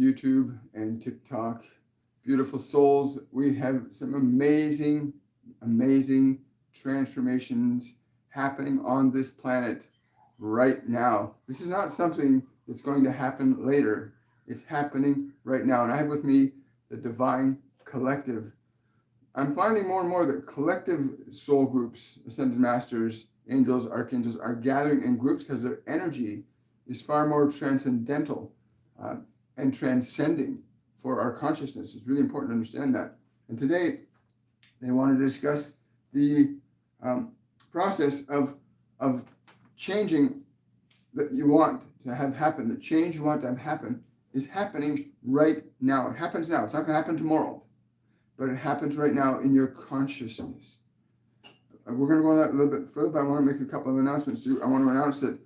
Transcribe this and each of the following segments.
YouTube and TikTok. Beautiful souls. We have some amazing, amazing transformations happening on this planet right now. This is not something that's going to happen later. It's happening right now. And I have with me the Divine Collective. I'm finding more and more that collective soul groups, Ascended Masters, angels, archangels, are gathering in groups because their energy is far more transcendental and transcending for our consciousness. It's really important to understand that. And today, they want to discuss the process of changing that you want to have happen. The change you want to have happen is happening right now. It happens now. It's not going to happen tomorrow, but it happens right now in your consciousness. We're going to go on that a little bit further, but I want to make a couple of announcements too. I want to announce that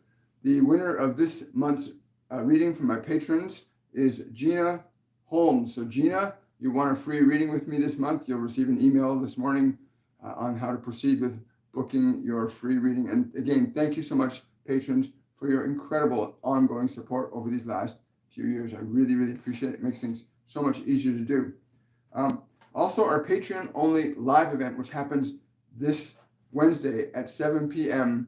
the winner of this month's reading from my patrons is Gina Holmes. So Gina, you want a free reading with me this month. You'll receive an email this morning on how to proceed with booking your free reading. And again, thank you so much, patrons, for your incredible ongoing support over these last few years. I really, really appreciate it. It makes things so much easier to do. Also, our Patreon-only live event, which happens this Wednesday at 7 p.m.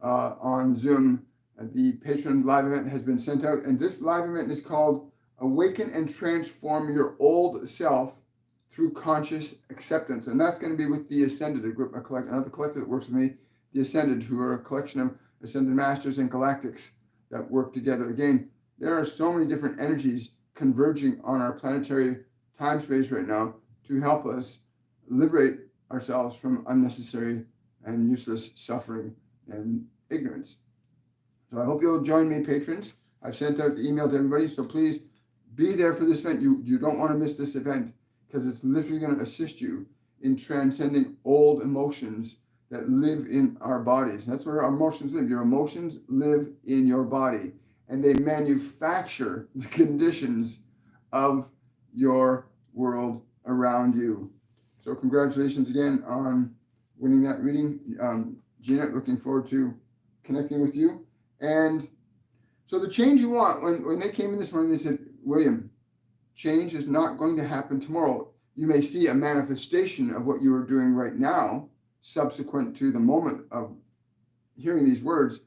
On Zoom. The Patreon live event has been sent out, and this live event is called Awaken and Transform Your Old Self Through Conscious Acceptance. And that's going to be with the Ascended, another collective that works with me, the Ascended, who are a collection of Ascended Masters and Galactics that work together. Again, there are so many different energies converging on our planetary time space right now to help us liberate ourselves from unnecessary and useless suffering and ignorance. So I hope you'll join me, patrons. I've sent out the email to everybody, so please be there for this event. You don't want to miss this event because it's literally going to assist you in transcending old emotions that live in our bodies. That's where our emotions live. Your emotions live in your body, and they manufacture the conditions of your world around you. So congratulations again on winning that reading. Gina, looking forward to connecting with you. And so the change you want, when they came in this morning, they said, William, change is not going to happen tomorrow. You may see a manifestation of what you are doing right now, subsequent to the moment of hearing these words,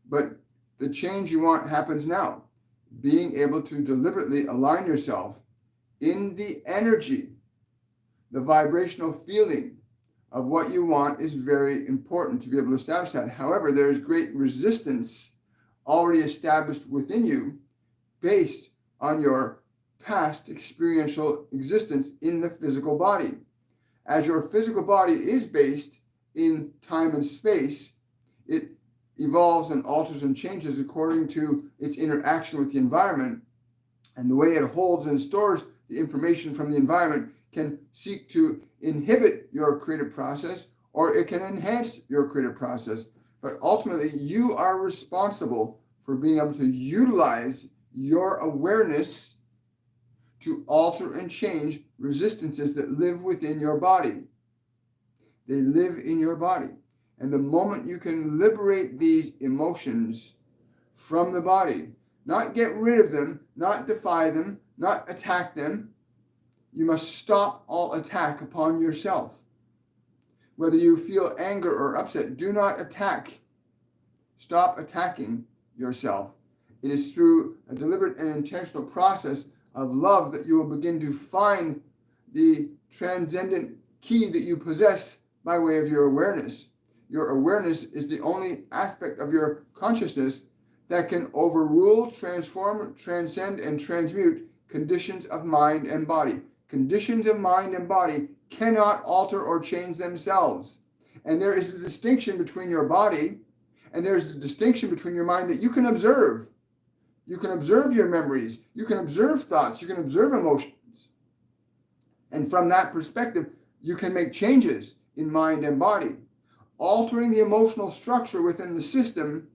but the change you want happens now. Being able to deliberately align yourself in the energy, the vibrational feeling of what you want is very important to be able to establish that. However, there is great resistance already established within you based on your past experiential existence in the physical body. As your physical body is based in time and space, it evolves and alters and changes according to its interaction with the environment, and the way it holds and stores the information from the environment can seek to inhibit your creative process, or it can enhance your creative process. But ultimately, you are responsible for being able to utilize your awareness to alter and change resistances that live within your body. They live in your body. And the moment you can liberate these emotions from the body, not get rid of them, not defy them, not attack them, you must stop all attack upon yourself. Whether you feel anger or upset, do not attack. Stop attacking yourself. It is through a deliberate and intentional process of love that you will begin to find the transcendent key that you possess by way of your awareness. Your awareness is the only aspect of your consciousness that can overrule, transform, transcend, and transmute conditions of mind and body. Conditions of mind and body cannot alter or change themselves. And there is a distinction between your body and there's a distinction between your mind that you can observe. You can observe your memories. You can observe thoughts. You can observe emotions. And from that perspective, you can make changes in mind and body. Altering the emotional structure within the system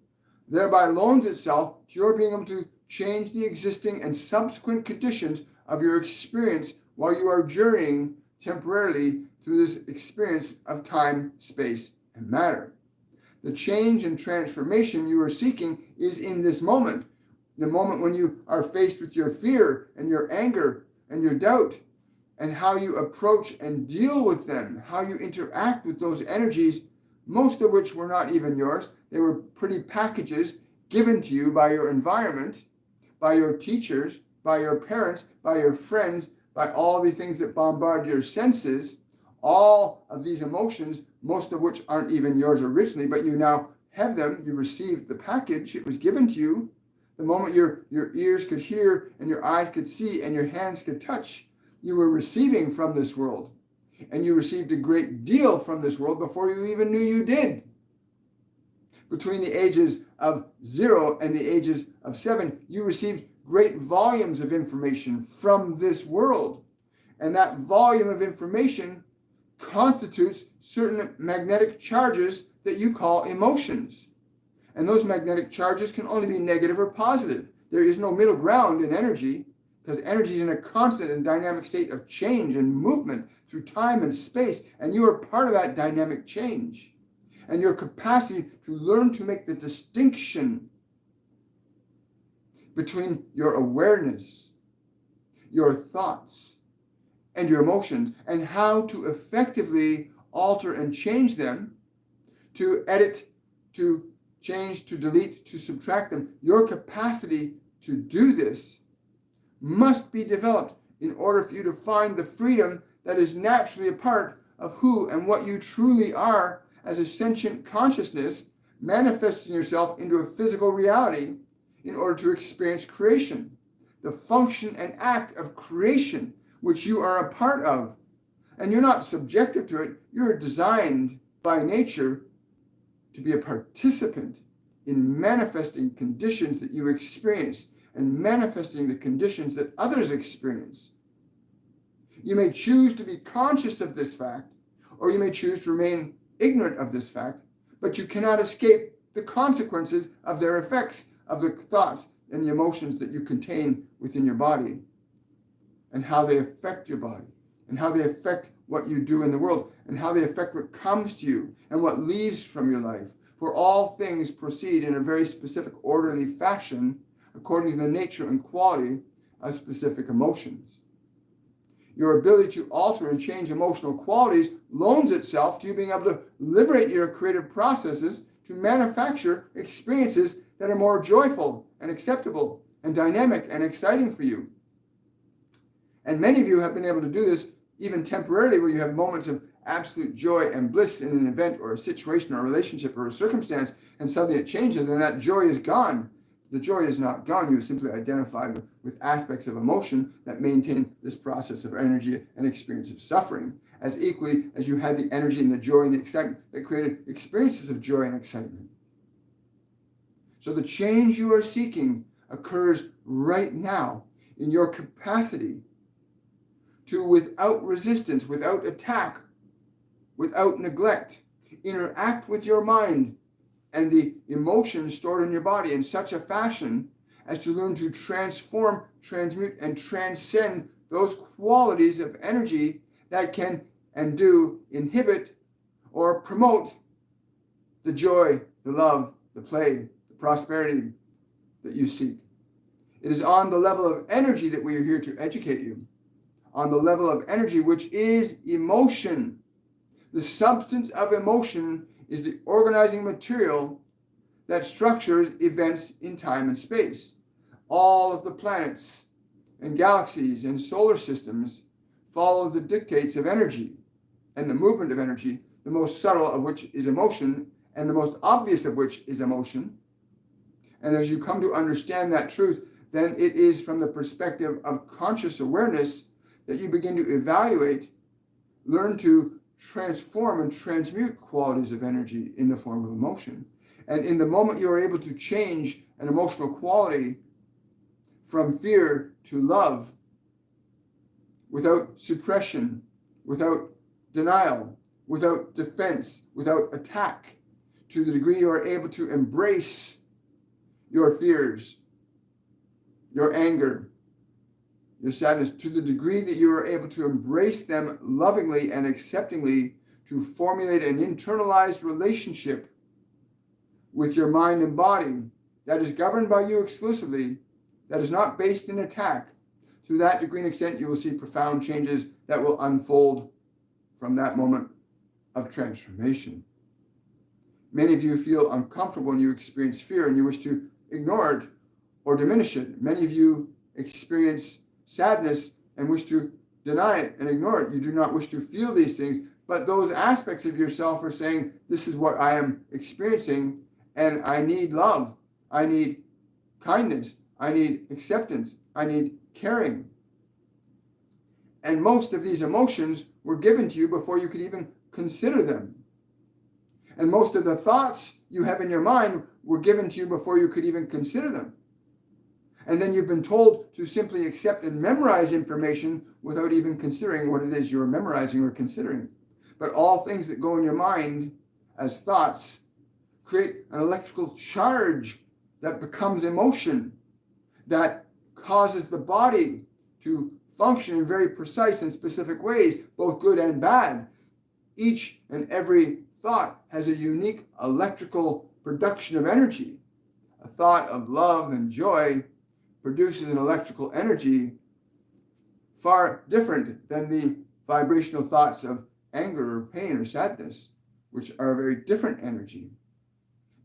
thereby loans itself to your being able to change the existing and subsequent conditions of your experience while you are journeying temporarily through this experience of time, space, and matter. The change and transformation you are seeking is in this moment. The moment when you are faced with your fear and your anger and your doubt, and how you approach and deal with them, how you interact with those energies, most of which were not even yours. They were pretty packages given to you by your environment, by your teachers, by your parents, by your friends, by all the things that bombard your senses. All of these emotions, most of which aren't even yours originally, but you now have them. You received the package. It was given to you. The moment your ears could hear and your eyes could see and your hands could touch, you were receiving from this world. And you received a great deal from this world before you even knew you did. Between the ages of 0 and the ages of 7, you received great volumes of information from this world. And that volume of information constitutes certain magnetic charges that you call emotions. And those magnetic charges can only be negative or positive. There is no middle ground in energy, because energy is in a constant and dynamic state of change and movement through time and space, and you are part of that dynamic change. And your capacity to learn to make the distinction between your awareness, your thoughts, and your emotions, and how to effectively alter and change them, to edit, to change, to delete, to subtract them. Your capacity to do this must be developed in order for you to find the freedom that is naturally a part of who and what you truly are as a sentient consciousness, manifesting yourself into a physical reality in order to experience creation, the function and act of creation, which you are a part of. And you're not subjective to it. You're designed by nature to be a participant in manifesting conditions that you experience and manifesting the conditions that others experience. You may choose to be conscious of this fact, or you may choose to remain ignorant of this fact, but you cannot escape the consequences of their effects, of the thoughts and the emotions that you contain within your body, and how they affect your body, and how they affect what you do in the world, and how they affect what comes to you and what leaves from your life. For all things proceed in a very specific, orderly fashion according to the nature and quality of specific emotions. Your ability to alter and change emotional qualities loans itself to you being able to liberate your creative processes to manufacture experiences that are more joyful and acceptable and dynamic and exciting for you. And many of you have been able to do this even temporarily, where you have moments of absolute joy and bliss in an event or a situation or a relationship or a circumstance, and suddenly it changes and that joy is gone. The joy is not gone. You simply identified with aspects of emotion that maintain this process of energy and experience of suffering, as equally as you had the energy and the joy and the excitement that created experiences of joy and excitement. So the change you are seeking occurs right now in your capacity to, without resistance, without attack, without neglect, interact with your mind and the emotions stored in your body in such a fashion as to learn to transform, transmute, and transcend those qualities of energy that can and do inhibit or promote the joy, the love, the play, the prosperity that you seek. It is on the level of energy that we are here to educate you, on the level of energy, which is emotion. The substance of emotion is the organizing material that structures events in time and space. All of the planets and galaxies and solar systems follow the dictates of energy and the movement of energy, the most subtle of which is emotion, and the most obvious of which is emotion. And as you come to understand that truth, then it is from the perspective of conscious awareness that you begin to evaluate, learn to transform and transmute qualities of energy in the form of emotion. And in the moment you are able to change an emotional quality from fear to love, without suppression, without denial, without defense, without attack, to the degree you are able to embrace your fears, your anger, your sadness, to the degree that you are able to embrace them lovingly and acceptingly, to formulate an internalized relationship with your mind and body that is governed by you exclusively, that is not based in attack, to that degree and extent, you will see profound changes that will unfold from that moment of transformation. Many of you feel uncomfortable when you experience fear and you wish to ignore it or diminish it. Many of you experience sadness and wish to deny it and ignore it. You do not wish to feel these things, but those aspects of yourself are saying, this is what I am experiencing, and I need love. I need kindness. I need acceptance. I need caring. And most of these emotions were given to you before you could even consider them. And most of the thoughts you have in your mind were given to you before you could even consider them. And then you've been told to simply accept and memorize information without even considering what it is you're memorizing or considering. But all things that go in your mind as thoughts create an electrical charge that becomes emotion, that causes the body to function in very precise and specific ways, both good and bad. Each and every thought has a unique electrical production of energy. A thought of love and joy produces an electrical energy far different than the vibrational thoughts of anger or pain or sadness, which are a very different energy.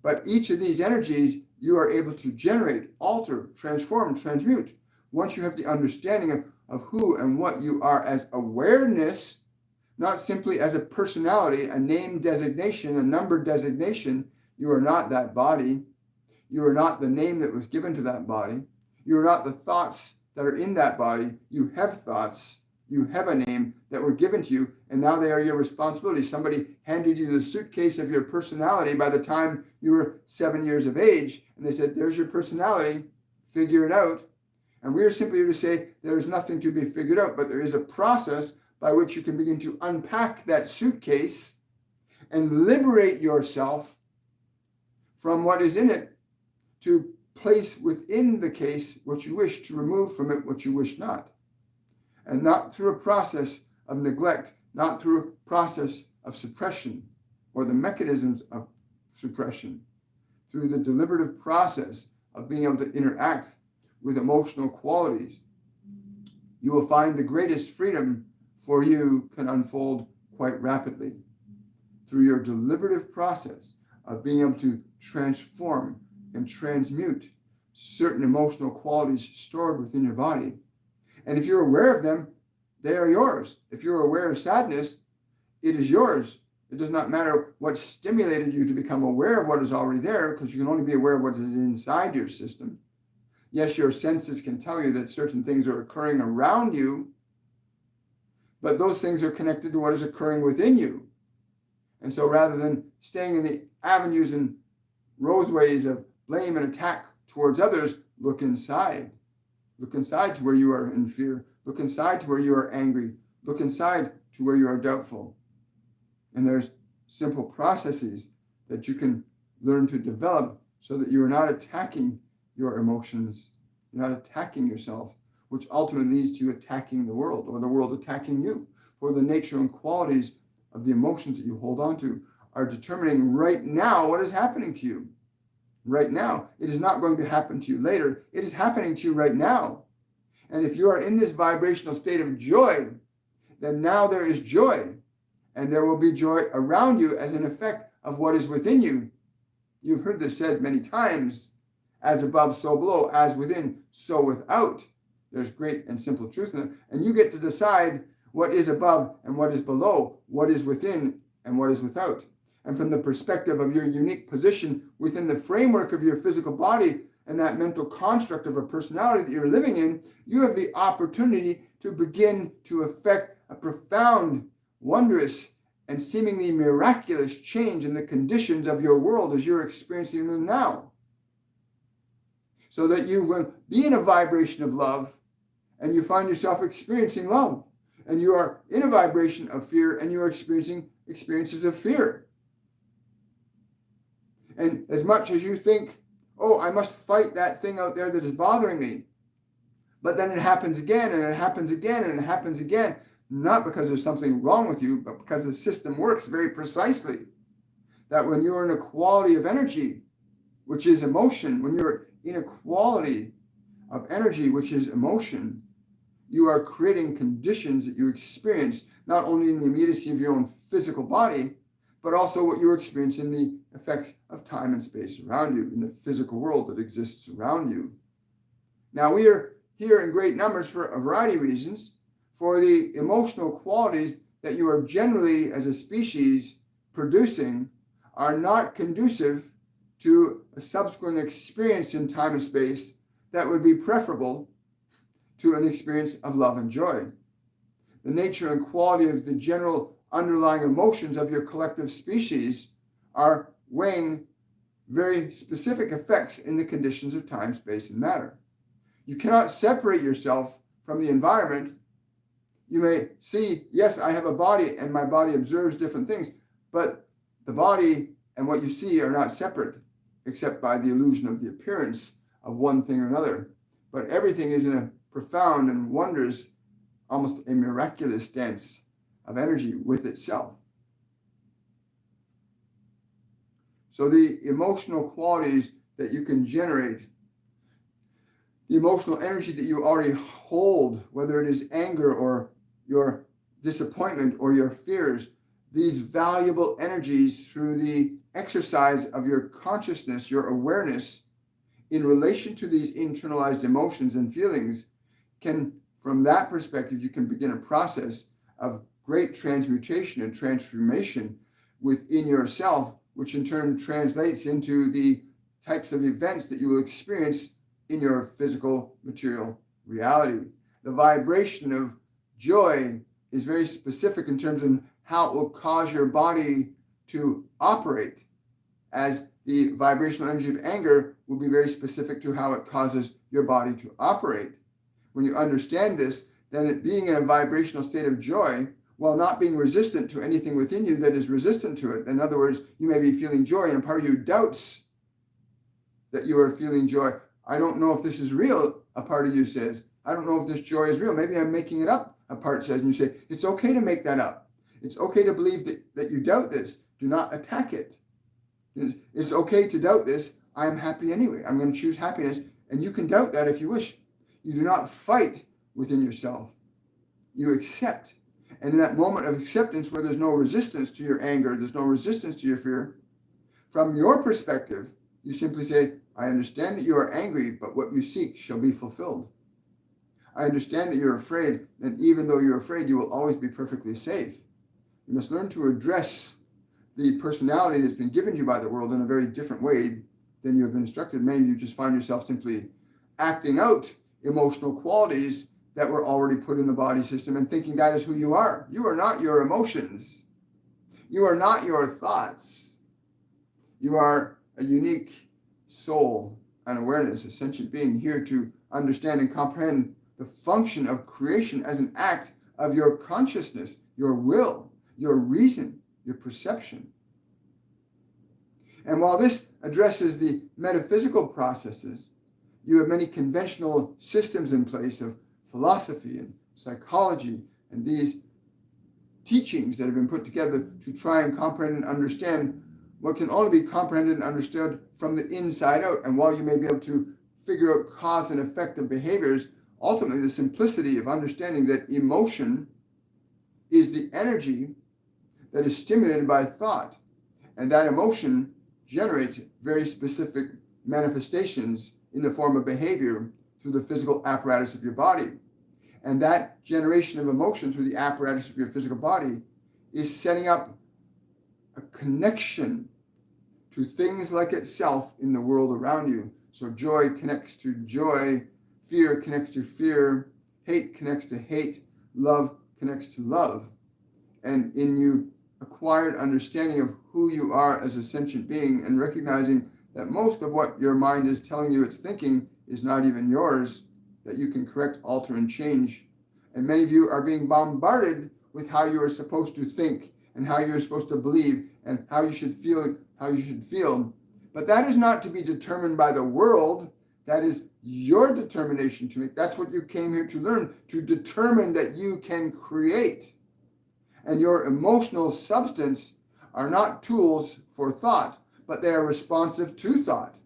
But each of these energies you are able to generate, alter, transform, transmute. Once you have the understanding of who and what you are as awareness, not simply as a personality, a name designation, a number designation. You are not that body. You are not the name that was given to that body. You are not the thoughts that are in that body. You have thoughts. You have a name that were given to you, and now they are your responsibility. Somebody handed you the suitcase of your personality by the time you were 7 years of age, and they said, there's your personality, figure it out. And we are simply here to say there is nothing to be figured out, but there is a process by which you can begin to unpack that suitcase and liberate yourself from what is in it, to place within the case what you wish, to remove from it what you wish not. And not through a process of neglect, not through a process of suppression or the mechanisms of suppression, through the deliberative process of being able to interact with emotional qualities, you will find the greatest freedom for you can unfold quite rapidly. Through your deliberative process of being able to transform and transmute certain emotional qualities stored within your body. And if you're aware of them, they are yours. If you're aware of sadness, it is yours. It does not matter what stimulated you to become aware of what is already there, because you can only be aware of what is inside your system. Yes, your senses can tell you that certain things are occurring around you, but those things are connected to what is occurring within you. And so rather than staying in the avenues and roadways of blame and attack towards others, look inside. Look inside to where you are in fear. Look inside to where you are angry. Look inside to where you are doubtful. And there's simple processes that you can learn to develop so that you are not attacking your emotions. You're not attacking yourself, which ultimately leads to you attacking the world or the world attacking you. For the nature and qualities of the emotions that you hold on to are determining right now what is happening to you. Right now. It is not going to happen to you later. It is happening to you right now. And if you are in this vibrational state of joy, then now there is joy. And there will be joy around you as an effect of what is within you. You've heard this said many times, as above, so below, as within, so without. There's great and simple truth in it. And you get to decide what is above and what is below, what is within and what is without. And from the perspective of your unique position within the framework of your physical body and that mental construct of a personality that you're living in, you have the opportunity to begin to effect a profound, wondrous, and seemingly miraculous change in the conditions of your world as you're experiencing them now. So that you will be in a vibration of love and you find yourself experiencing love. And you are in a vibration of fear and you are experiencing experiences of fear. And as much as you think, oh, I must fight that thing out there that is bothering me, but then it happens again and it happens again and it happens again, not because there's something wrong with you, but because the system works very precisely. That when you're in a quality of energy, which is emotion, when you're in a quality of energy, which is emotion, you are creating conditions that you experience not only in the immediacy of your own physical body, but also what you experience in the effects of time and space around you, in the physical world that exists around you. Now, we are here in great numbers for a variety of reasons, for the emotional qualities that you are generally, as a species, producing are not conducive to a subsequent experience in time and space that would be preferable to an experience of love and joy. The nature and quality of the general underlying emotions of your collective species are weighing very specific effects in the conditions of time, space, and matter. You cannot separate yourself from the environment. You may see, yes, I have a body and my body observes different things, but the body and what you see are not separate, except by the illusion of the appearance of one thing or another. But everything is in a profound and wondrous, almost a miraculous dance of energy with itself. So the emotional qualities that you can generate, the emotional energy that you already hold, whether it is anger or your disappointment or your fears, these valuable energies through the exercise of your consciousness, your awareness in relation to these internalized emotions and feelings can, from that perspective, you can begin a process of great transmutation and transformation within yourself, which in turn translates into the types of events that you will experience in your physical material reality. The vibration of joy is very specific in terms of how it will cause your body to operate, as the vibrational energy of anger will be very specific to how it causes your body to operate. When you understand this, then it being in a vibrational state of joy, while not being resistant to anything within you that is resistant to it. In other words, you may be feeling joy and a part of you doubts that you are feeling joy. I don't know if this is real, a part of you says. I don't know if this joy is real. Maybe I'm making it up, a part says. And you say, it's okay to make that up. It's okay to believe that you doubt this. Do not attack it. It's okay to doubt this. I am happy anyway. I'm going to choose happiness. And you can doubt that if you wish. You do not fight within yourself. You accept. And in that moment of acceptance where there's no resistance to your anger, there's no resistance to your fear, from your perspective, you simply say, I understand that you are angry, but what you seek shall be fulfilled. I understand that you're afraid, and even though you're afraid, you will always be perfectly safe. You must learn to address the personality that's been given you by the world in a very different way than you have been instructed. Many of you just find yourself simply acting out emotional qualities that were already put in the body system and thinking that is who you are. You are not your emotions. You are not your thoughts. You are a unique soul and awareness, a sentient being here to understand and comprehend the function of creation as an act of your consciousness, your will, your reason, your perception. And while this addresses the metaphysical processes, you have many conventional systems in place of philosophy and psychology and these teachings that have been put together to try and comprehend and understand what can only be comprehended and understood from the inside out. And while you may be able to figure out cause and effect of behaviors, ultimately the simplicity of understanding that emotion is the energy that is stimulated by thought. And that emotion generates very specific manifestations in the form of behavior through the physical apparatus of your body. And that generation of emotion through the apparatus of your physical body is setting up a connection to things like itself in the world around you. So joy connects to joy, fear connects to fear, hate connects to hate, love connects to love. And in you acquired understanding of who you are as a sentient being and recognizing that most of what your mind is telling you it's thinking is not even yours, that you can correct, alter, and change. And many of you are being bombarded with how you are supposed to think and how you're supposed to believe and how you should feel, But that is not to be determined by the world. That is your determination to make. That's what you came here to learn, to determine that you can create. And your emotional substance are not tools for thought, but they are responsive to thought.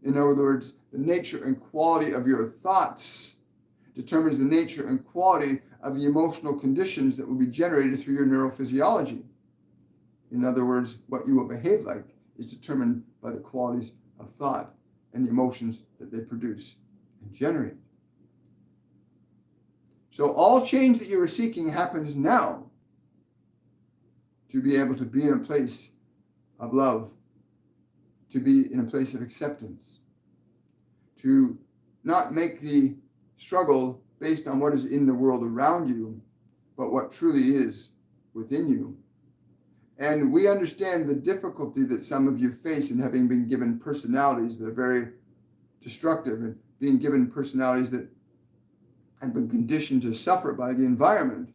In other words, the nature and quality of your thoughts determines the nature and quality of the emotional conditions that will be generated through your neurophysiology. In other words, what you will behave like is determined by the qualities of thought and the emotions that they produce and generate. So all change that you are seeking happens now to be able to be in a place of love, to be in a place of acceptance, to not make the struggle based on what is in the world around you, but what truly is within you. And we understand the difficulty that some of you face in having been given personalities that are very destructive and being given personalities that have been conditioned to suffer by the environment.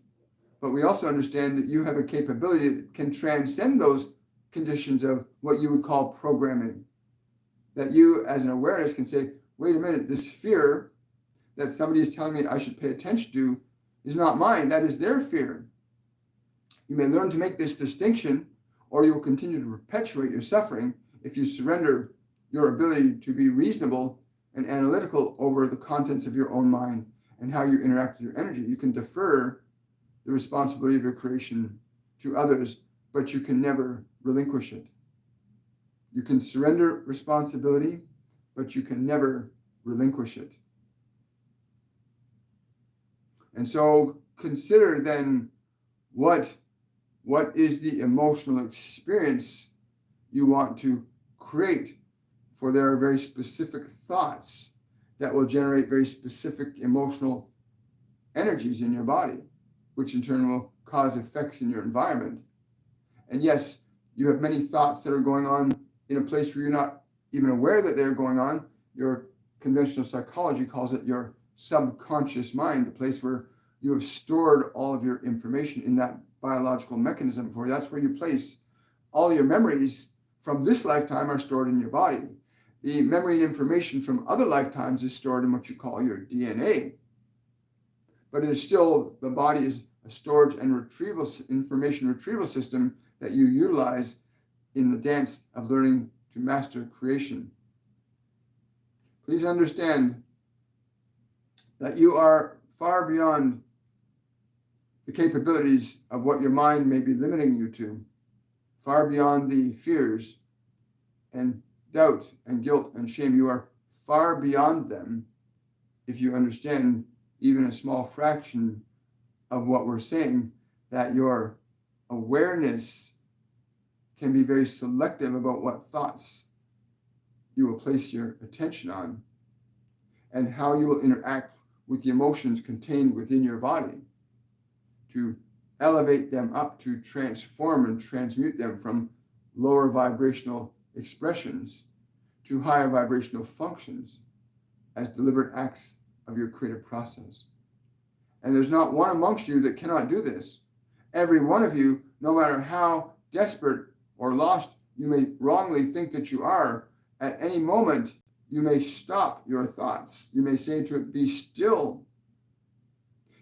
But we also understand that you have a capability that can transcend those conditions of what you would call programming. That you, as an awareness, can say, wait a minute, this fear that somebody is telling me I should pay attention to is not mine. That is their fear. You may learn to make this distinction, or you will continue to perpetuate your suffering if you surrender your ability to be reasonable and analytical over the contents of your own mind and how you interact with your energy. You can defer the responsibility of your creation to others, but you can never relinquish it. You can surrender responsibility, but you can never relinquish it. And so consider then what is the emotional experience you want to create, for there are very specific thoughts that will generate very specific emotional energies in your body, which in turn will cause effects in your environment. And yes, you have many thoughts that are going on in a place where you're not even aware that they're going on. Your conventional psychology calls it your subconscious mind, the place where you have stored all of your information in that biological mechanism for you. That's where you place all your memories from this lifetime are stored in your body. The memory and information from other lifetimes is stored in what you call your DNA. But it is still, the body is a storage and retrieval, information retrieval system that you utilize in the dance of learning to master creation. Please understand that you are far beyond the capabilities of what your mind may be limiting you to, far beyond the fears and doubt and guilt and shame. You are far beyond them if you understand even a small fraction of what we're saying, that your awareness can be very selective about what thoughts you will place your attention on and how you will interact with the emotions contained within your body, to elevate them up, to transform and transmute them from lower vibrational expressions to higher vibrational functions as deliberate acts of your creative process. And there's not one amongst you that cannot do this. Every one of you, no matter how desperate or lost you may wrongly think that you are, at any moment you may stop your thoughts. You may say to it, be still.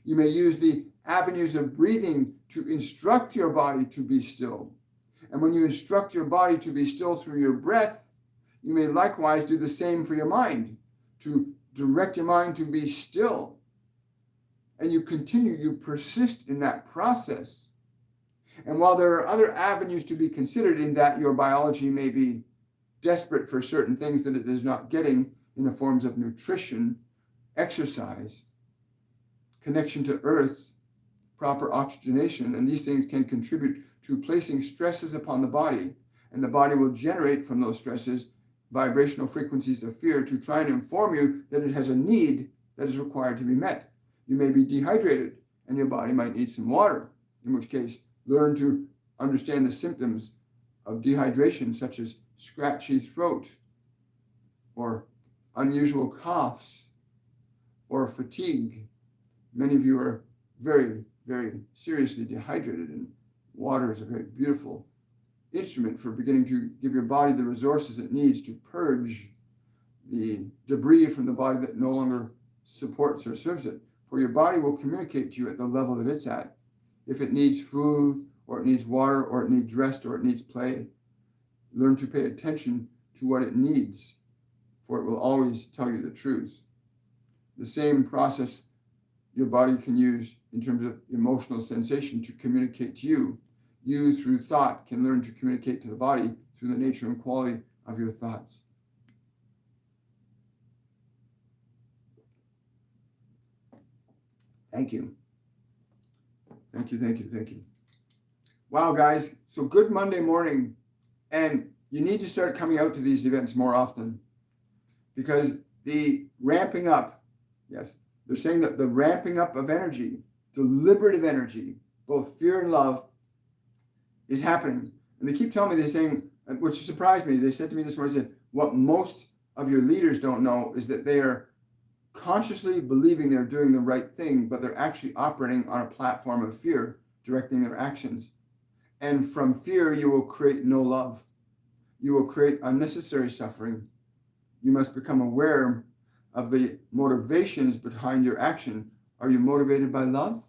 You may use the avenues of breathing to instruct your body to be still. And when you instruct your body to be still through your breath, you may likewise do the same for your mind, to direct your mind to be still. And you continue, you persist in that process. And while there are other avenues to be considered, in that your biology may be desperate for certain things that it is not getting in the forms of nutrition, exercise, connection to earth, proper oxygenation, and these things can contribute to placing stresses upon the body, and the body will generate from those stresses vibrational frequencies of fear to try and inform you that it has a need that is required to be met. You may be dehydrated, and your body might need some water, in which case learn to understand the symptoms of dehydration, such as scratchy throat, or unusual coughs, or fatigue. Many of you are very, very seriously dehydrated, and water is a very beautiful instrument for beginning to give your body the resources it needs to purge the debris from the body that no longer supports or serves it. For your body will communicate to you at the level that it's at. If it needs food, or it needs water, or it needs rest, or it needs play, learn to pay attention to what it needs. for it will always tell you the truth. The same process your body can use in terms of emotional sensation to communicate to you. You, through thought, can learn to communicate to the body through the nature and quality of your thoughts. Thank you. Thank you, thank you, thank you. Wow, guys. So good Monday morning. And you need to start coming out to these events more often, because the ramping up, yes, they're saying that the ramping up of energy, deliberative energy, both fear and love, is happening. And they keep telling me, they're saying, which surprised me, they said to me this morning, said, what most of your leaders don't know is that they are consciously believing they're doing the right thing, but they're actually operating on a platform of fear, directing their actions. And from fear, you will create no love. You will create unnecessary suffering. You must become aware of the motivations behind your action. Are you motivated by love?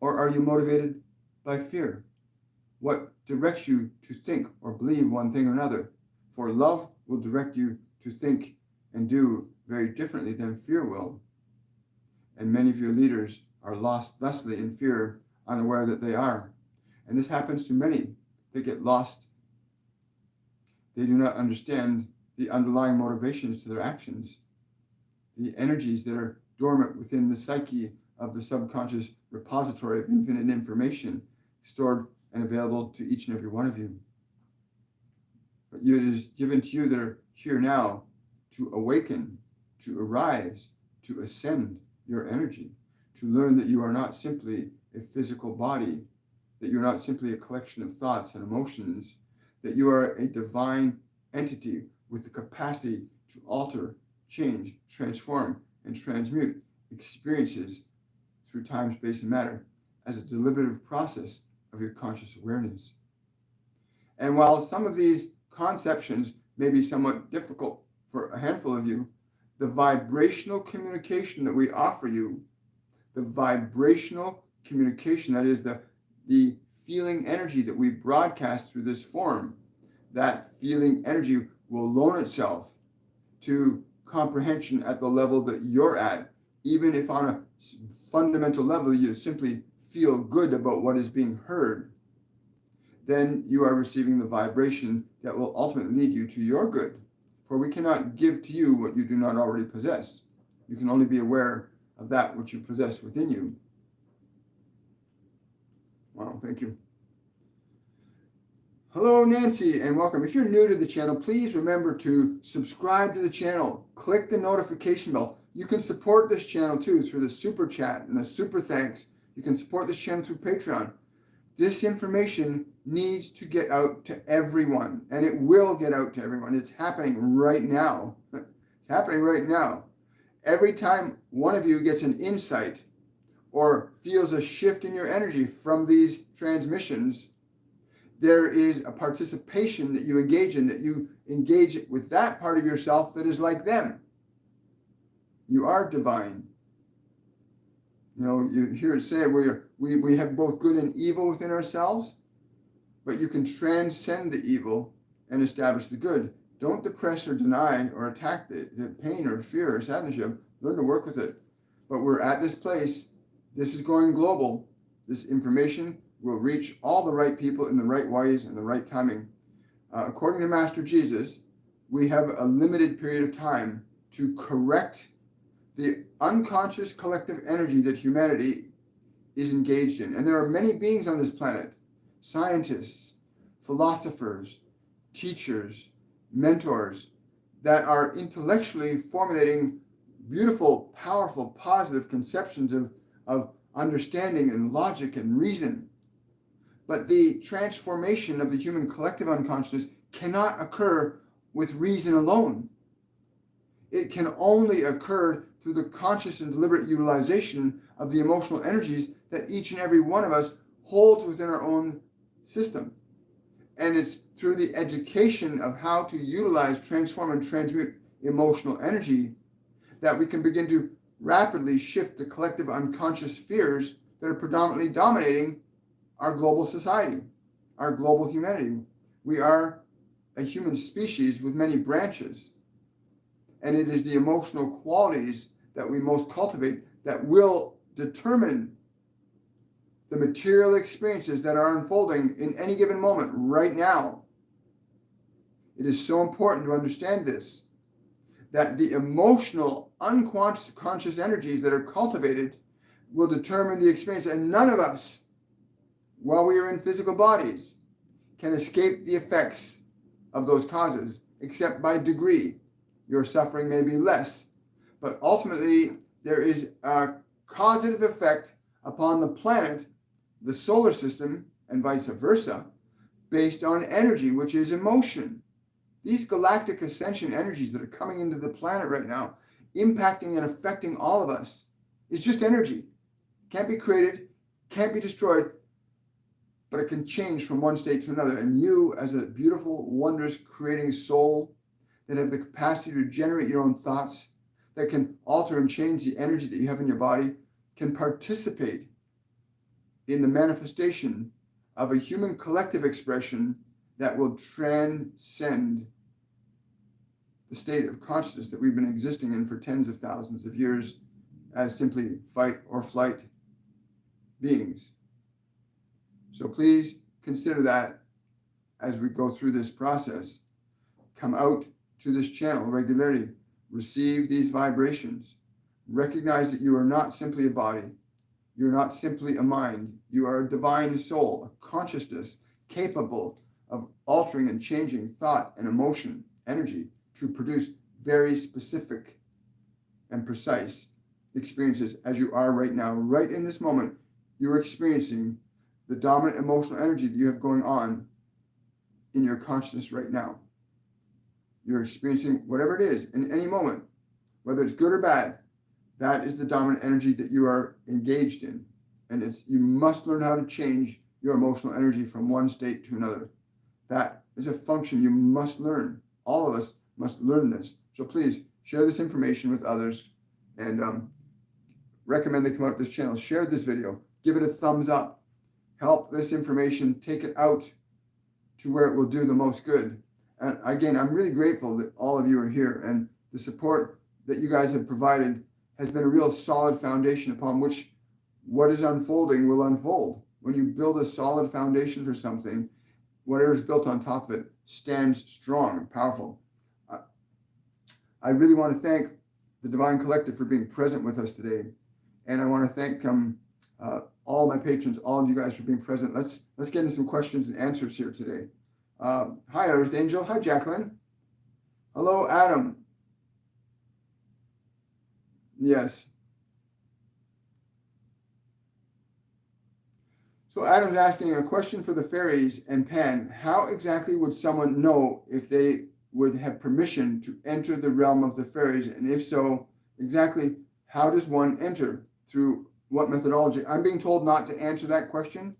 Or are you motivated by fear? What directs you to think or believe one thing or another? For love will direct you to think and do very differently than fear will. And many of your leaders are lost thusly in fear, unaware that they are. And this happens to many. They get lost. They do not understand the underlying motivations to their actions, the energies that are dormant within the psyche of the subconscious repository of infinite information stored and available to each and every one of you. But it is given to you that are here now to awaken, to arise, to ascend your energy, to learn that you are not simply a physical body, that you're not simply a collection of thoughts and emotions, that you are a divine entity with the capacity to alter, change, transform, and transmute experiences through time, space, and matter as a deliberative process of your conscious awareness. And while some of these conceptions may be somewhat difficult for a handful of you, the vibrational communication that we offer you, the vibrational communication, that is the feeling energy that we broadcast through this form, that feeling energy will loan itself to comprehension at the level that you're at, even if on a fundamental level you simply feel good about what is being heard. Then you are receiving the vibration that will ultimately lead you to your good. For we cannot give to you what you do not already possess. You can only be aware of that which you possess within you. Wow, thank you. Hello, Nancy, and welcome. If you're new to the channel, please remember to subscribe to the channel. Click the notification bell. You can support this channel too through the super chat and the super thanks. You can support this channel through Patreon. This information needs to get out to everyone, and it will get out to everyone. It's happening right now. It's happening right now. Every time one of you gets an insight or feels a shift in your energy from these transmissions, there is a participation that you engage in, that you engage with that part of yourself that is like them. You are divine. You know, you hear it said we have both good and evil within ourselves, but you can transcend the evil and establish the good. Don't depress or deny or attack the pain or fear or sadness you have. Learn to work with it. But we're at this place. This is going global. This information will reach all the right people in the right ways and the right timing. According to Master Jesus, we have a limited period of time to correct the unconscious collective energy that humanity is engaged in. And there are many beings on this planet, scientists, philosophers, teachers, mentors, that are intellectually formulating beautiful, powerful, positive conceptions of understanding and logic and reason. But the transformation of the human collective unconsciousness cannot occur with reason alone. It can only occur through the conscious and deliberate utilization of the emotional energies that each and every one of us holds within our own system. And it's through the education of how to utilize, transform, and transmute emotional energy that we can begin to rapidly shift the collective unconscious fears that are predominantly dominating our global society, our global humanity. We are a human species with many branches. And it is the emotional qualities that we most cultivate that will determine the material experiences that are unfolding in any given moment right now. It is so important to understand this, that the emotional, unconscious energies that are cultivated will determine the experience. And none of us, while we are in physical bodies, can escape the effects of those causes, except by degree. Your suffering may be less, but ultimately there is a causative effect upon the planet, the solar system, and vice versa, based on energy, which is emotion. These galactic ascension energies that are coming into the planet right now, impacting and affecting all of us, is just energy. Can't be created, can't be destroyed, but it can change from one state to another. And you, as a beautiful, wondrous, creating soul that have the capacity to generate your own thoughts, that can alter and change the energy that you have in your body, can participate in the manifestation of a human collective expression that will transcend the state of consciousness that we've been existing in for tens of thousands of years as simply fight or flight beings. So please consider that as we go through this process. Come out to this channel regularly. Receive these vibrations. Recognize that you are not simply a body. You're not simply a mind. You are a divine soul, a consciousness capable of altering and changing thought and emotion, energy, to produce very specific and precise experiences as you are right now. Right in this moment, you're experiencing the dominant emotional energy that you have going on in your consciousness right now. You're experiencing whatever it is in any moment, whether it's good or bad. That is the dominant energy that you are engaged in. And you must learn how to change your emotional energy from one state to another. That is a function you must learn. All of us must learn this. So please share this information with others, and recommend they come out to this channel. Share this video. Give it a thumbs up. Help this information take it out to where it will do the most good. And again, I'm really grateful that all of you are here, and the support that you guys have provided has been a real solid foundation upon which what is unfolding will unfold. When you build a solid foundation for something, whatever is built on top of it stands strong and powerful. I really want to thank the Divine Collective for being present with us today. And I want to thank all my patrons, all of you guys for being present. Let's get into some questions and answers here today. Hi, Earth Angel. Hi, Jacqueline. Hello, Adam. Yes. So Adam's asking a question for the fairies and Pan. How exactly would someone know if they would have permission to enter the realm of the fairies? And if so, exactly how does one enter? Through what methodology? I'm being told not to answer that question.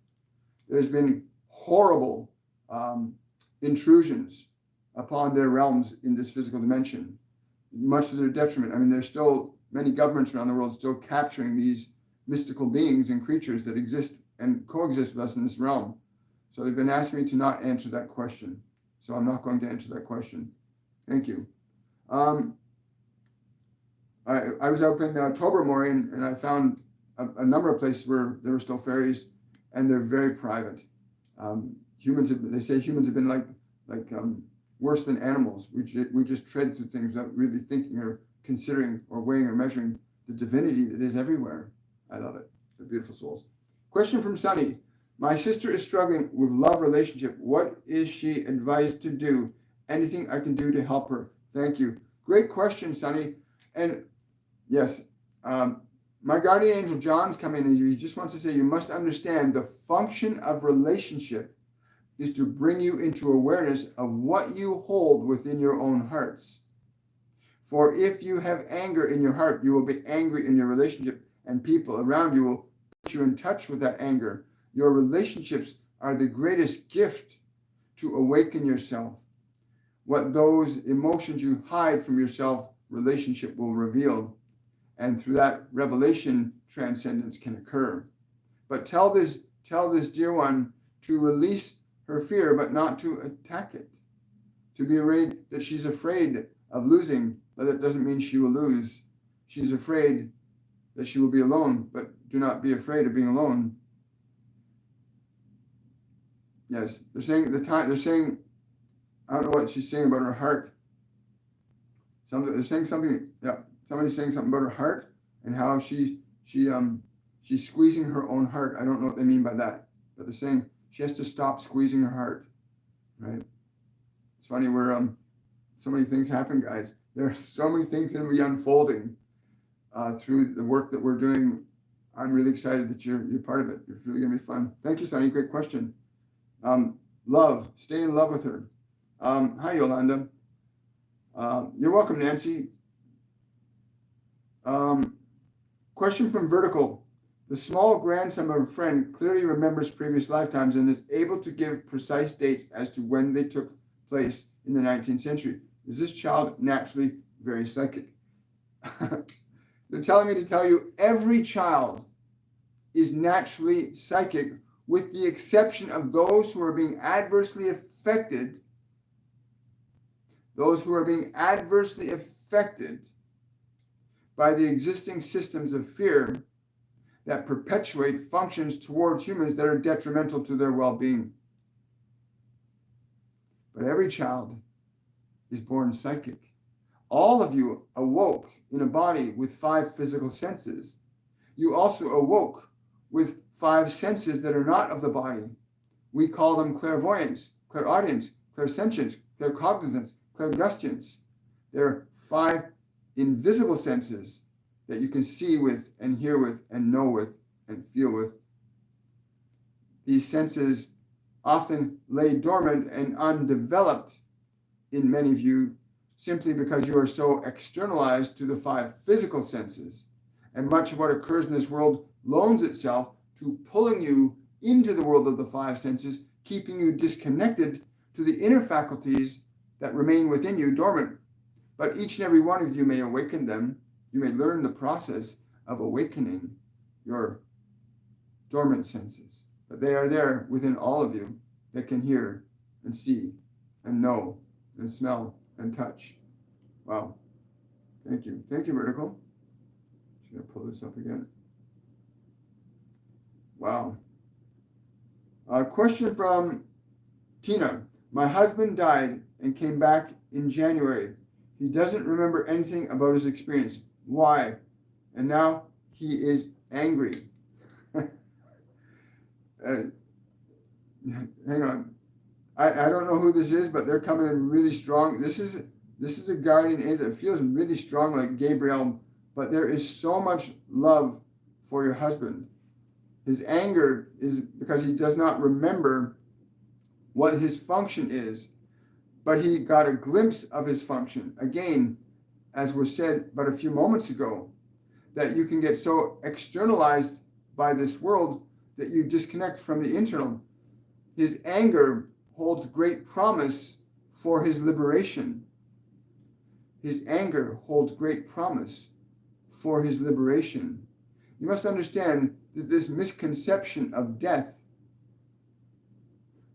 There's been horrible intrusions upon their realms in this physical dimension, much to their detriment. I mean, there's still many governments around the world still capturing these mystical beings and creatures that exist and coexist with us in this realm. So they've been asking me to not answer that question. So I'm not going to answer that question. Thank you. I was up in Tobermory, and I found a number of places where there were still fairies, and they're very private. They say humans have been like worse than animals. We just tread through things without really thinking or considering or weighing or measuring the divinity that is everywhere. I love it. They're beautiful souls. Question from Sunny. My sister is struggling with love relationship. What is she advised to do? Anything I can do to help her? Thank you. Great question, Sunny. And yes, my guardian angel John's come in, and he just wants to say you must understand the function of relationship is to bring you into awareness of what you hold within your own hearts. For if you have anger in your heart, you will be angry in your relationship, and people around you will put you in touch with that anger. Your relationships are the greatest gift to awaken yourself. What those emotions you hide from yourself, relationship will reveal. And through that revelation, transcendence can occur. But tell this dear one to release her fear, but not to attack it. To be afraid that she's afraid of losing but that doesn't mean she will lose. She's afraid that she will be alone, but do not be afraid of being alone. Yes, they're saying, I don't know what she's saying about her heart. Somebody's saying something about her heart and how she's squeezing her own heart. I don't know what they mean by that, but they're saying she has to stop squeezing her heart, right? It's funny where so many things happen, guys. There are so many things going to be unfolding through the work that we're doing. I'm really excited that you're part of it. It's really going to be fun. Thank you, Sonny. Great question. Love. Stay in love with her. Hi, Yolanda. You're welcome, Nancy. Question from Vertical. The small grandson of a friend clearly remembers previous lifetimes and is able to give precise dates as to when they took place in the 19th century. Is this child naturally very psychic? They're telling me to tell you every child is naturally psychic, with the exception of those who are being adversely affected. Those who are being adversely affected by the existing systems of fear that perpetuate functions towards humans that are detrimental to their well-being. But every child is born psychic. All of you awoke in a body with 5 physical senses. You also awoke with 5 senses that are not of the body. We call them clairvoyance, clairaudience, clairsentience, claircognizance, clairgustance. There are 5 invisible senses that you can see with and hear with and know with and feel with. These senses often lay dormant and undeveloped in many of you simply because you are so externalized to the 5 physical senses. And much of what occurs in this world loans itself to pulling you into the world of the 5 senses, keeping you disconnected to the inner faculties that remain within you dormant. But each and every one of you may awaken them. You may learn the process of awakening your dormant senses. But they are there within all of you that can hear and see and know and smell and touch. Wow. Thank you. Thank you, Vertical. Should I pull this up again? Wow. A question from Tina. My husband died and came back in January. He doesn't remember anything about his experience. Why? And now he is angry. Hang on. I don't know who this is, but they're coming in really strong. This is a guardian angel that feels really strong like Gabriel, but there is so much love for your husband. His anger is because he does not remember what his function is, but he got a glimpse of his function. Again, as was said but a few moments ago, that you can get so externalized by this world that you disconnect from the internal. His anger holds great promise for his liberation. His anger holds great promise for his liberation. You must understand that this misconception of death,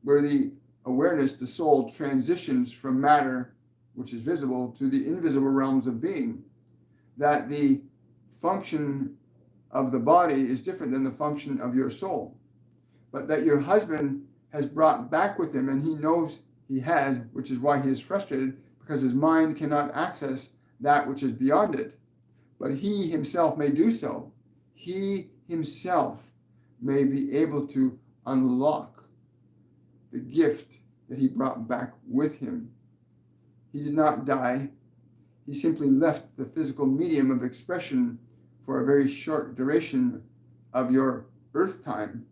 where the awareness, the soul, transitions from matter, which is visible, to the invisible realms of being, that the function of the body is different than the function of your soul, but that your husband has brought back with him, and he knows he has, which is why he is frustrated, because his mind cannot access that which is beyond it. But he himself may do so. He himself may be able to unlock the gift that he brought back with him. He did not die. He simply left the physical medium of expression for a very short duration of your earth time,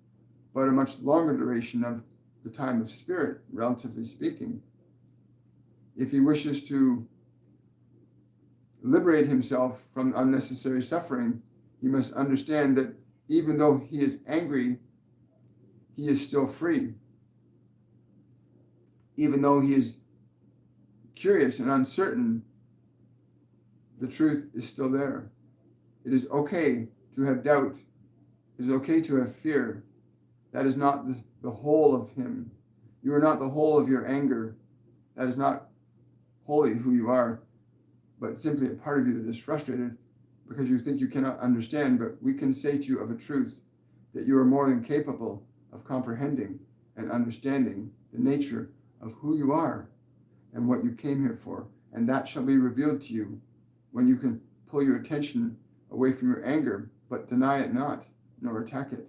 but a much longer duration of the time of spirit, relatively speaking. If he wishes to liberate himself from unnecessary suffering, he must understand that even though he is angry, he is still free. Even though he is curious and uncertain, the truth is still there. It is okay to have doubt. It is okay to have fear. That is not the whole of him. You are not the whole of your anger. That is not wholly who you are. but simply a part of you that is frustrated because you think you cannot understand. But we can say to you of a truth that you are more than capable of comprehending and understanding the nature of who you are and what you came here for. And that shall be revealed to you when you can pull your attention away from your anger, but deny it not, nor attack it.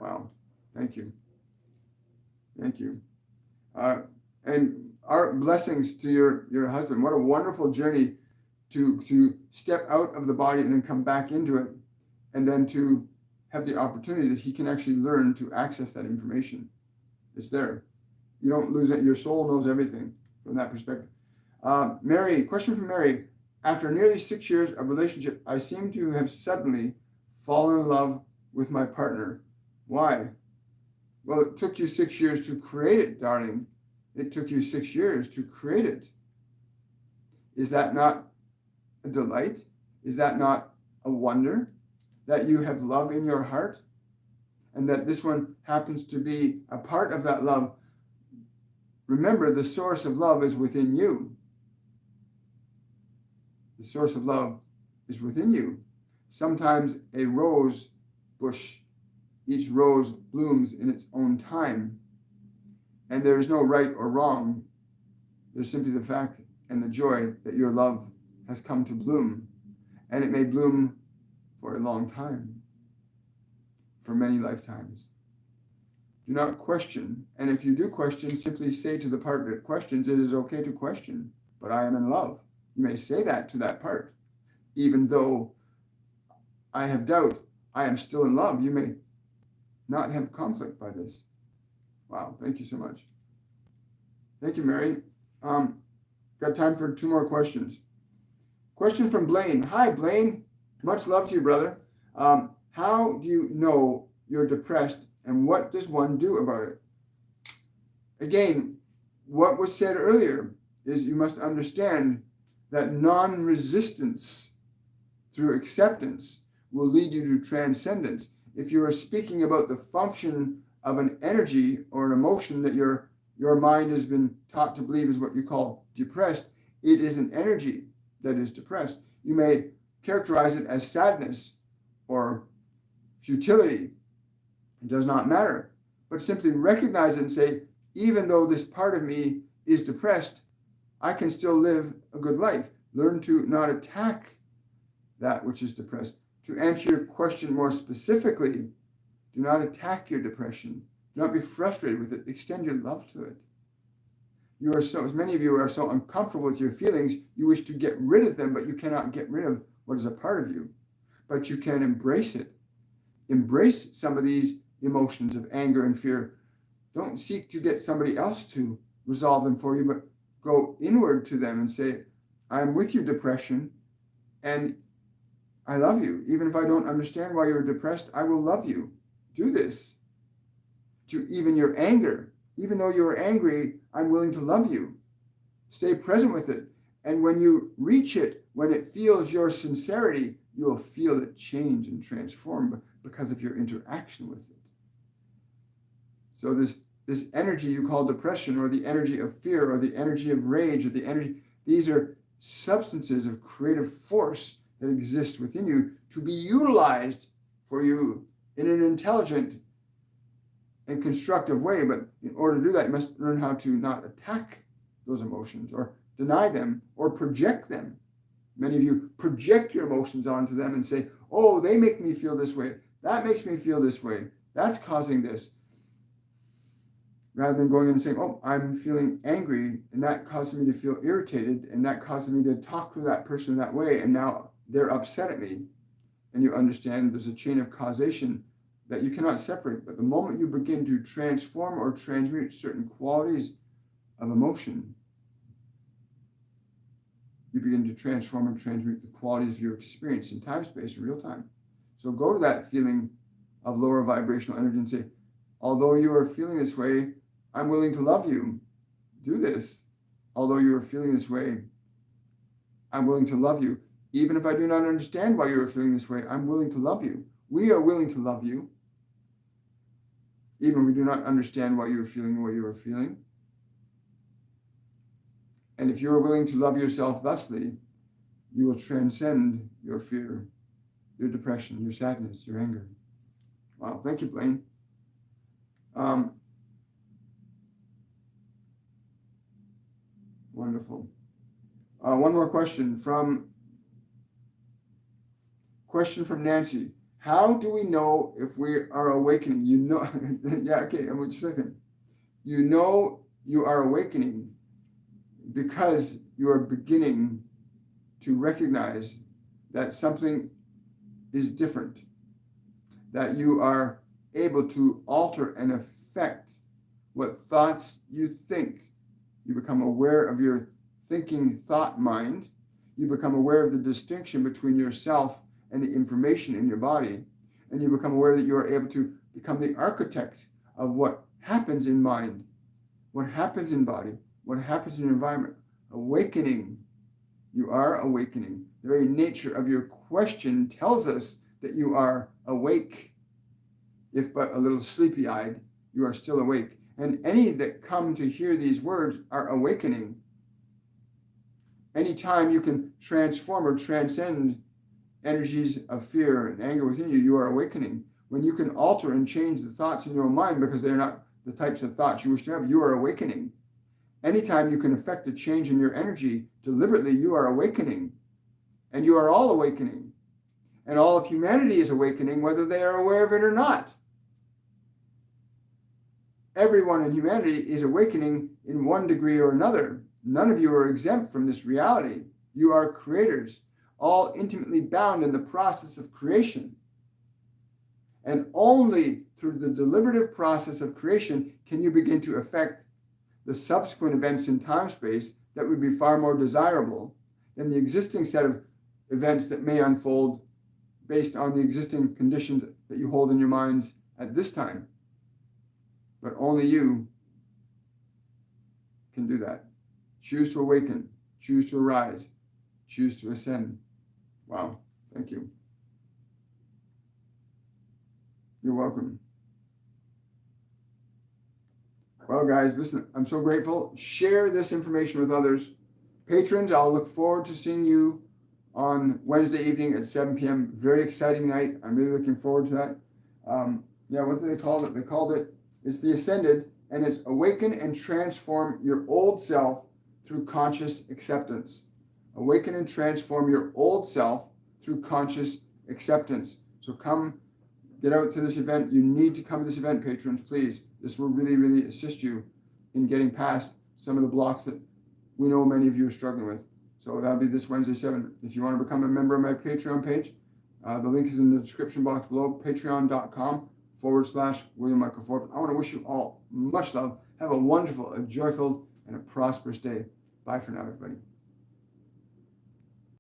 Wow. Thank you. Thank you. And our blessings to your husband. What a wonderful journey to step out of the body and then come back into it, and then to have the opportunity that he can actually learn to access that information. It's there. You don't lose it. Your soul knows everything from that perspective. Mary, question from Mary. After nearly 6 years of relationship, I seem to have suddenly fallen in love with my partner. Why? Well, it took you 6 years to create it, darling. It took you 6 years to create it. Is that not a delight? Is that not a wonder that you have love in your heart and that this one happens to be a part of that love? Remember, the source of love is within you. The source of love is within you. Sometimes a rose bush, each rose blooms in its own time, and there is no right or wrong. There's simply the fact and the joy that your love has come to bloom, and it may bloom for a long time, for many lifetimes. Do not question, and if you do question, simply say to the part that questions, it is okay to question, but I am in love. You may say that to that part. Even though I have doubt, I am still in love. You may not have conflict by this. Wow, thank you so much. Thank you, Mary. Got time for 2 more questions. Question from Blaine. Hi, Blaine. Much love to you, brother. How do you know you're depressed, and what does one do about it? Again, what was said earlier is you must understand that non-resistance through acceptance will lead you to transcendence. If you are speaking about the function of an energy or an emotion that your mind has been taught to believe is what you call depressed, it is an energy that is depressed. You may characterize it as sadness or futility. It does not matter. But simply recognize it and say, even though this part of me is depressed, I can still live a good life. Learn to not attack that which is depressed. To answer your question more specifically, do not attack your depression. Do not be frustrated with it. Extend your love to it. You are so, as many of you are so uncomfortable with your feelings, you wish to get rid of them, but you cannot get rid of what is a part of you. But you can embrace it. Embrace some of these emotions of anger and fear. Don't seek to get somebody else to resolve them for you, but go inward to them and say, I'm with you, depression, and I love you. Even if I don't understand why you're depressed, I will love you. Do this. To even your anger. Even though you're angry, I'm willing to love you. Stay present with it. And when you reach it, when it feels your sincerity, you will feel it change and transform because of your interaction with it. So this energy you call depression, or the energy of fear, or the energy of rage, or the energy, these are substances of creative force that exist within you to be utilized for you in an intelligent and constructive way. But in order to do that, you must learn how to not attack those emotions or deny them or project them. Many of you project your emotions onto them and say, oh, they make me feel this way. That makes me feel this way. That's causing this. Rather than going in and saying, oh, I'm feeling angry, and that causes me to feel irritated, and that causes me to talk to that person that way, and now they're upset at me. And you understand there's a chain of causation that you cannot separate. But the moment you begin to transform or transmute certain qualities of emotion, you begin to transform and transmute the qualities of your experience in time, space, and real time. So go to that feeling of lower vibrational energy and say, although you are feeling this way, I'm willing to love you. Do this. Although you are feeling this way, I'm willing to love you. Even if I do not understand why you are feeling this way, I'm willing to love you. We are willing to love you. Even if we do not understand why you are feeling the way you are feeling. And if you are willing to love yourself thusly, you will transcend your fear, your depression, your sadness, your anger. Wow, thank you, Blaine. Wonderful. One more question from Nancy. How do we know if we are awakening? You know, yeah, okay, I'm just a second. You know you are awakening because you are beginning to recognize that something is different, that you are able to alter and affect what thoughts you think. You become aware of your thinking thought mind. You become aware of the distinction between yourself and the information in your body. And you become aware that you are able to become the architect of what happens in mind, what happens in body, what happens in your environment. Awakening. You are awakening. The very nature of your question tells us that you are awake. If but a little sleepy-eyed, you are still awake. And any that come to hear these words are awakening. Anytime you can transform or transcend energies of fear and anger within you, you are awakening. When you can alter and change the thoughts in your mind because they're not the types of thoughts you wish to have, you are awakening. Anytime you can affect a change in your energy deliberately, you are awakening. And you are all awakening. And all of humanity is awakening, whether they are aware of it or not. Everyone in humanity is awakening in one degree or another. None of you are exempt from this reality. You are creators, all intimately bound in the process of creation. And only through the deliberative process of creation can you begin to affect the subsequent events in time-space that would be far more desirable than the existing set of events that may unfold based on the existing conditions that you hold in your minds at this time. But only you can do that. Choose to awaken, choose to arise, choose to ascend. Wow, thank you. You're welcome. Well, guys, listen, I'm so grateful. Share this information with others. Patrons, I'll look forward to seeing you on Wednesday evening at 7 p.m. Very exciting night. I'm really looking forward to that. What did they call it? They called it, it's the Ascended, and it's Awaken and Transform Your Old Self Through Conscious Acceptance. Awaken and transform your old self through conscious acceptance. So come, get out to this event. You need to come to this event, patrons, please. This will really, really assist you in getting past some of the blocks that we know many of you are struggling with. So that'll be this Wednesday, 7. If you want to become a member of my Patreon page, the link is in the description box below, patreon.com/William Michael Forbes. I want to wish you all much love. Have a wonderful, a joyful, and a prosperous day. Bye for now, everybody.